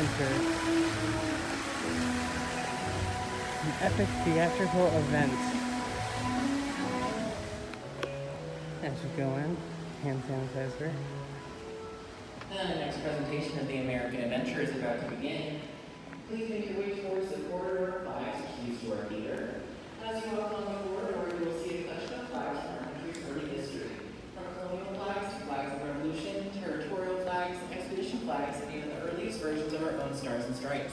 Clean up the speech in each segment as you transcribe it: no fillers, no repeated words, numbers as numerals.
Adventure. An epic theatrical event. As you go in, hand sanitizer. And the next presentation of the American Adventure is about to begin. Please make your way towards the corridor of flags, which leads to our theater. As you walk along the corridor, you will see a collection of flags from our country's early history. From colonial flags to flags of revolution, territorial flags, expedition flags, and even the earliest versions of our own stars and stripes.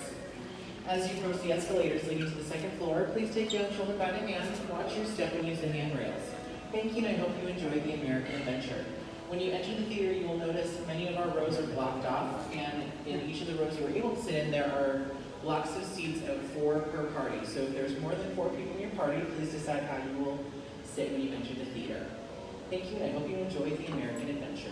As you approach the escalators leading to the second floor, please take young children by the hand and watch your step and use the handrails. Thank you, and I hope you enjoy the American Adventure. When you enter the theater, you will notice many of our rows are blocked off, and in each of the rows you are able to sit in, there are blocks of seats of 4 per party. So if there's more than 4 people in your party, please decide how you will sit when you enter the theater. Thank you, and I hope you enjoy the American Adventure.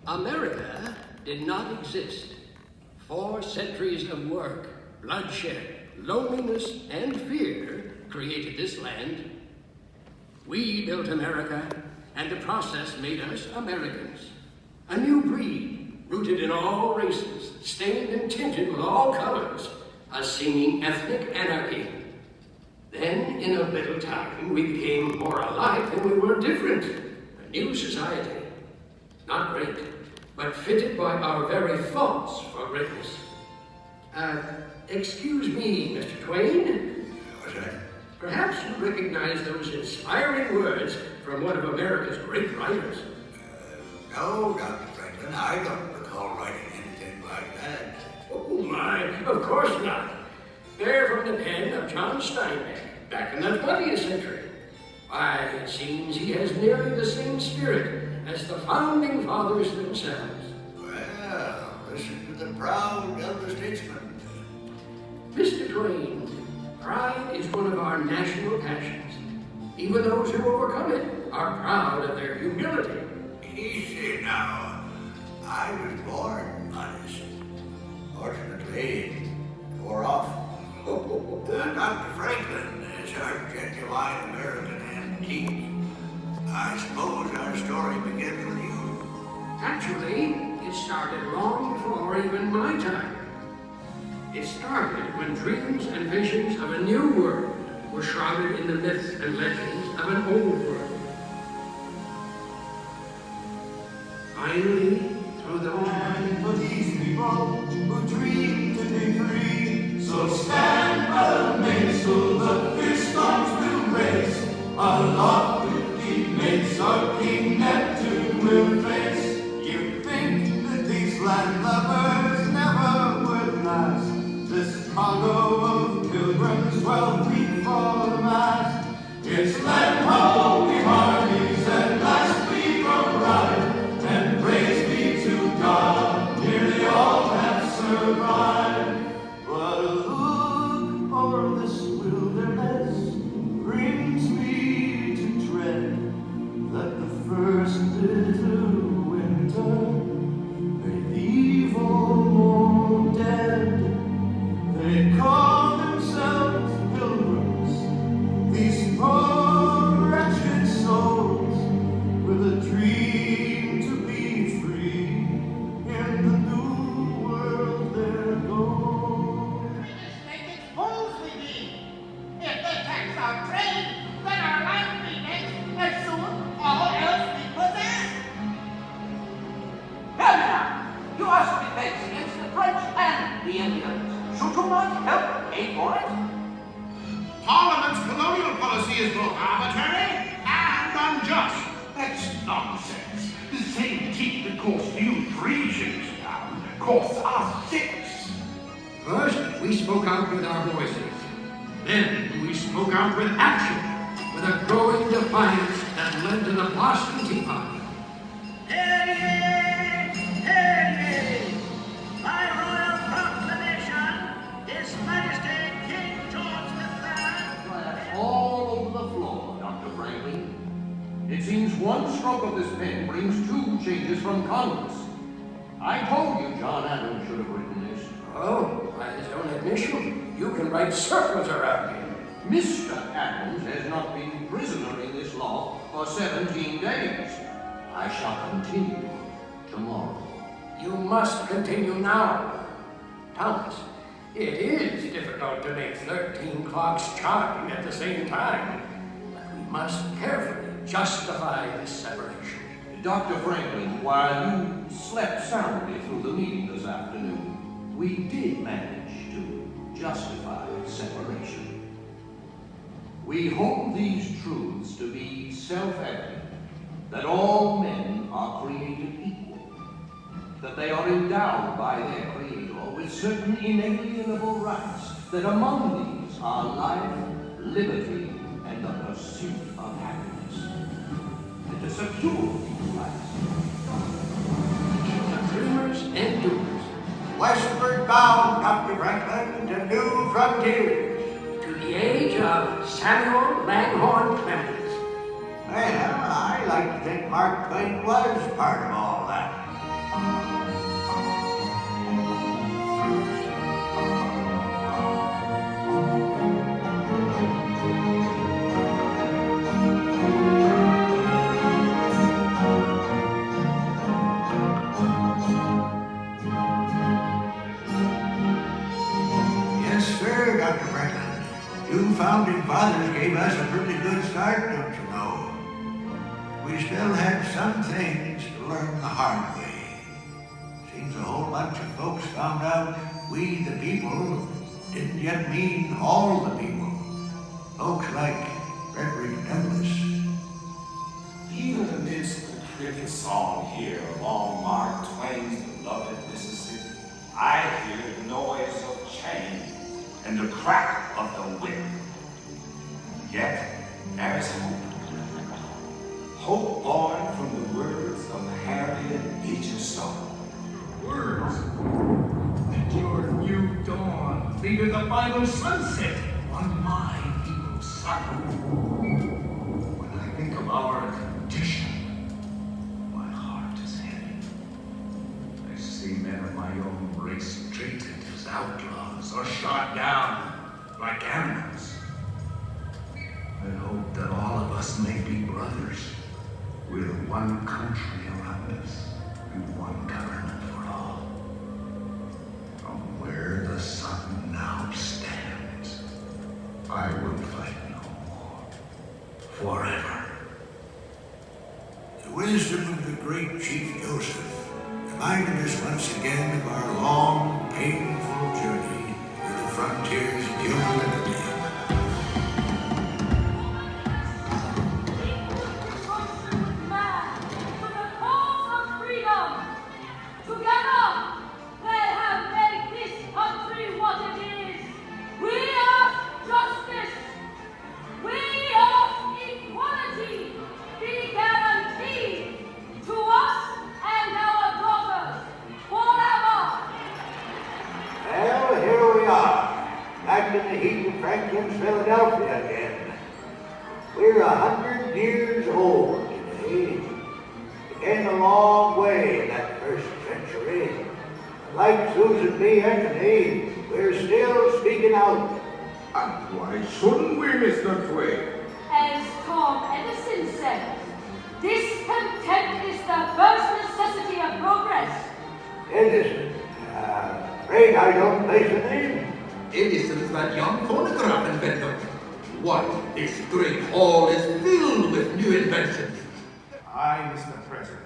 America did not exist. 4 centuries of work, bloodshed, loneliness, and fear created this land. We built America, and the process made us Americans. A new breed, rooted in all races, stained and tinted with all colors, a seeming ethnic anarchy. Then, in a little time, we became more alike than we were different. A new society. Not great, but fitted by our very faults for greatness. Excuse me, Mr. Twain. What's that? Perhaps you recognize those inspiring words from one of America's great writers. No, Dr. Franklin, I don't recall writing anything like that. Oh my, of course not. They're from the pen of John Steinbeck, back in the 20th century. Why, it seems he has nearly the same spirit as the founding fathers themselves. Well, listen to the proud elder statesman. Mr. Twain, pride is one of our national passions. Even those who overcome it are proud of their humility. Easy now. I was born honest. Fortunately, it wore off. Dr. Franklin is our genuine American antique. I suppose our story begins with you. Actually, it started long before even my time. It started when dreams and visions of a new world were shrouded in the myths and legends of an old world. Finally, through the And for these people who dream to be free, so stand by the mainsail, the fierce storms will race. Aloft with deep mates, our King Neptune will face. You think that these landlubbers never would last? This cargo of pilgrims, 12 feet for the mast. It's land ho, we hearties, at last we arrive, and praise be to God, nearly all have survived. But a look o'er this wilderness brings me to dread that the first little winter may leave all more dead. They call themselves pilgrims, these poor wretches. the Indians. Should too much help pay for it? Parliament's colonial policy is both arbitrary and unjust. That's nonsense. The same teeth that cost you 3 shillings a pound costs us 6. First, we spoke out with our voices. Then we spoke out with action. With a growing defiance that led to the Boston Tea Party. Hear ye! Hear ye! By royal proclamation, His Majesty King George III... Glass all over the floor, Dr. Franklin. It seems one stroke of this pen brings 2 changes from Congress. I told you John Adams should have written this. Oh, by his own admission, you can write circles around him. Mr. Adams has not been prisoner in this law for 17 days. I shall continue tomorrow. You must continue now. Thomas, it is difficult to make 13 clocks chime at the same time, but we must carefully justify this separation. Dr. Franklin, while you slept soundly through the meeting this afternoon, we did manage to justify separation. We hold these truths to be self-evident, that all men are created equal, that they are endowed by their Creator with certain inalienable rights, that among these are life, liberty, and the pursuit of happiness. And to secure these rights, The dreamers and doers, Westward bound, Dr. Franklin, to new frontiers. to the age of Samuel Langhorne Clemens. Well, I like to think Mark Twain was part of all that. Yes, sir, Dr. Franklin. You founding fathers gave us a pretty good start, don't you know? We still had some things to learn the hard way. Seems a whole bunch of folks found out we the people didn't yet mean all the people. Folks like Frederick Douglass. Even amidst the cricket song here along Mark Twain's beloved Mississippi, I hear the noise of change and the crack of the whip. Yet, there is hope. Hope born from the words of Harriet Beecher Stowe. Words. That your new dawn be to the final sunset on my evil sorrow. When I think of our condition, my heart is heavy. I see men of my own race treated as outlaws or shot down like animals. I hope that all of us may be brothers with one country around us and one government for all. From where the sun now stands, I will fight no more, forever. The wisdom of the great Chief Joseph reminded us once again of our long, painful journey through the frontiers of human liberty. Well, here we are, back in the heat of Franklin's Philadelphia again. We're 100 years old today. We came a long way in that first century. Like Susan B. Anthony, we're still speaking out. And why shouldn't we, Mr. Twain? As Tom Edison said, discontent is the first necessity of progress. Edison, afraid I don't place a name. Edison's that young phonograph inventor. Why, this great hall is filled with new inventions. Aye, Mr. President.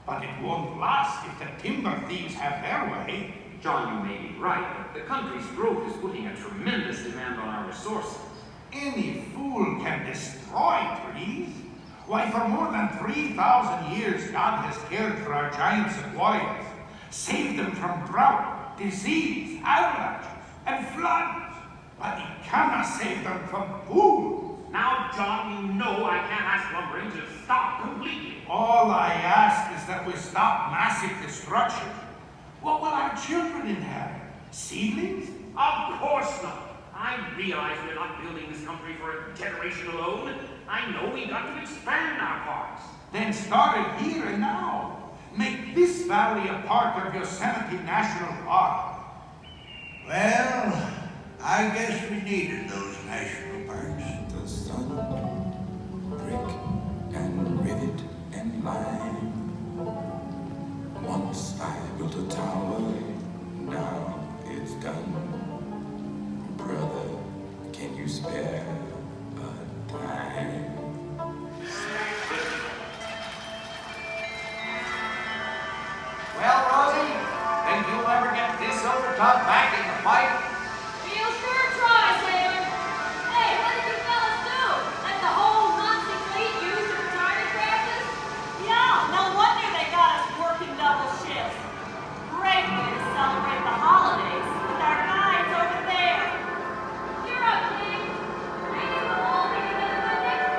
But it won't last if the timber thieves have their way. John, you may be right, but the country's growth is putting a tremendous demand on our resources. Any fool can destroy trees. Why, for more than 3,000 years, God has cared for our giant sequoias, saved them from drought, disease, avalanches, and floods. But He cannot save them from food. Now, John, you know I can't ask lumbering to stop completely. All I ask is that we stop massive destruction. What will our children inherit? Seedlings? Of course not. I realize we're not building this country for a generation alone. I know we've got to expand our parks. Then start it here and now. Make this valley a part of Yosemite National Park. Well, I guess we needed those national parks. The sun, brick and rivet and lime. Once I built a tower, now it's done. Brother, can you spare a dime? Well, Rosie, think you'll ever get this overtop back in the fight? We'll sure try, Sailor. Hey, what did you fellas do? Let the whole Nazi fleet use your target practice? Yeah, no wonder they got us working double shifts. Great way to celebrate the holidays with our guys over there. Cheer up, King. Maybe we'll all be together by next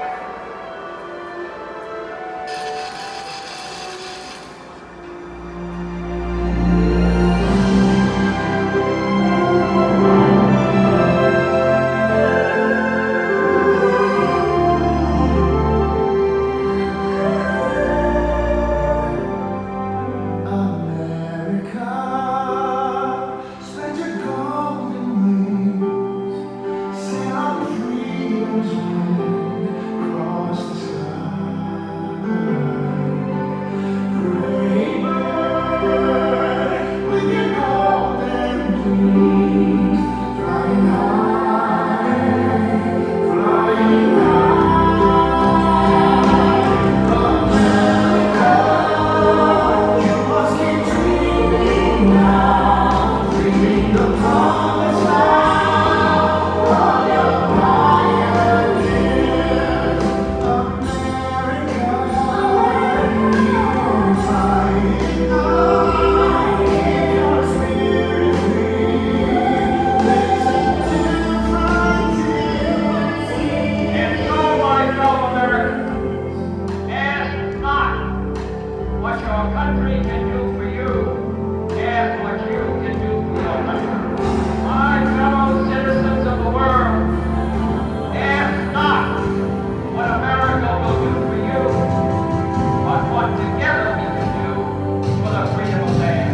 America, spread your golden wings, sail on freedom's wind across the sky. Great bird with your golden wings, flying high, flying high. America, you must keep dreaming now, dreaming the promised land of your pioneers. America, you're flying high, keep your spirit free. Listen to frontiers. And so, my fellow Americans, ask not what your country can do for you, ask what you can do for your country. My fellow citizens of the world, ask not what America will do for you, but what together we can do for the freedom of man.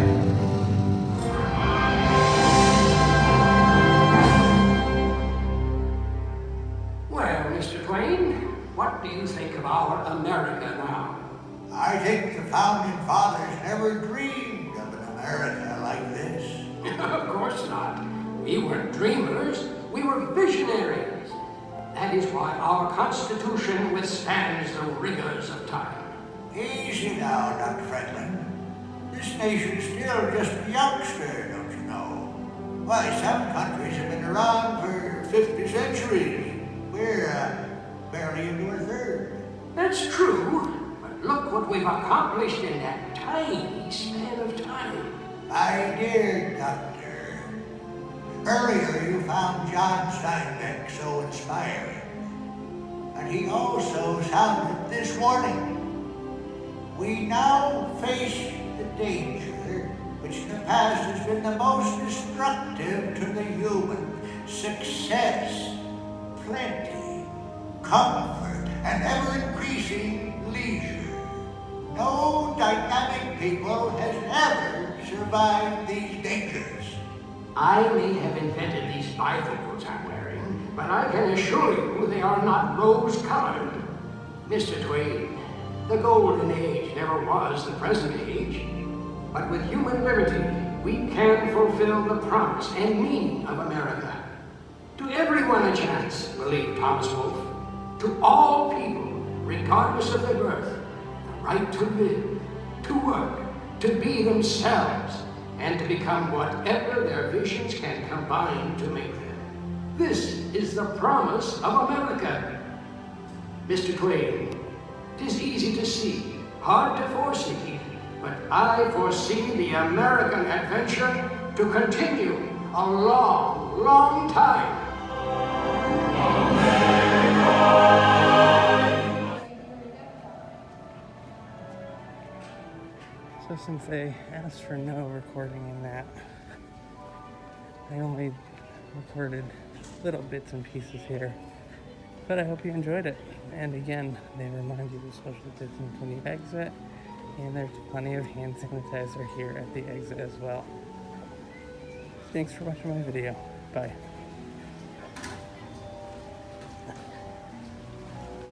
Well, Mr. Twain, what do you think of our America now? I think the founding fathers never dreamed of an America like this. Of course not. We weren't dreamers, we were visionaries. That is why our Constitution withstands the rigors of time. Easy now, Dr. Franklin. This nation's still just a youngster, don't you know? Why, some countries have been around for 50 centuries. We're barely into our third. That's true, but look what we've accomplished in that tiny span of time. My dear Doctor, earlier you found John Steinbeck so inspiring. And he also sounded this warning. We now face the danger which in the past has been the most destructive to the human. Success, plenty, comfort, and ever-increasing leisure. No dynamic people has ever survived these dangers. I may have invented these bifocals I'm wearing, but I can assure you they are not rose-colored. Mr. Twain, the golden age never was the present age, but with human liberty, we can fulfill the promise and meaning of America. To everyone a chance, believed Thomas Wolfe. To all people, regardless of their birth, the right to live, to work, to be themselves, and and become whatever their visions can combine to make them. This is the promise of America. Mr. Twain, 'tis easy to see, hard to foresee, but I foresee the American adventure to continue a long, long time. So since they asked for no recording in that, I only recorded little bits and pieces here. But I hope you enjoyed it. And again, they remind you to social distance when you exit, and there's plenty of hand sanitizer here at the exit as well. Thanks for watching my video. Bye.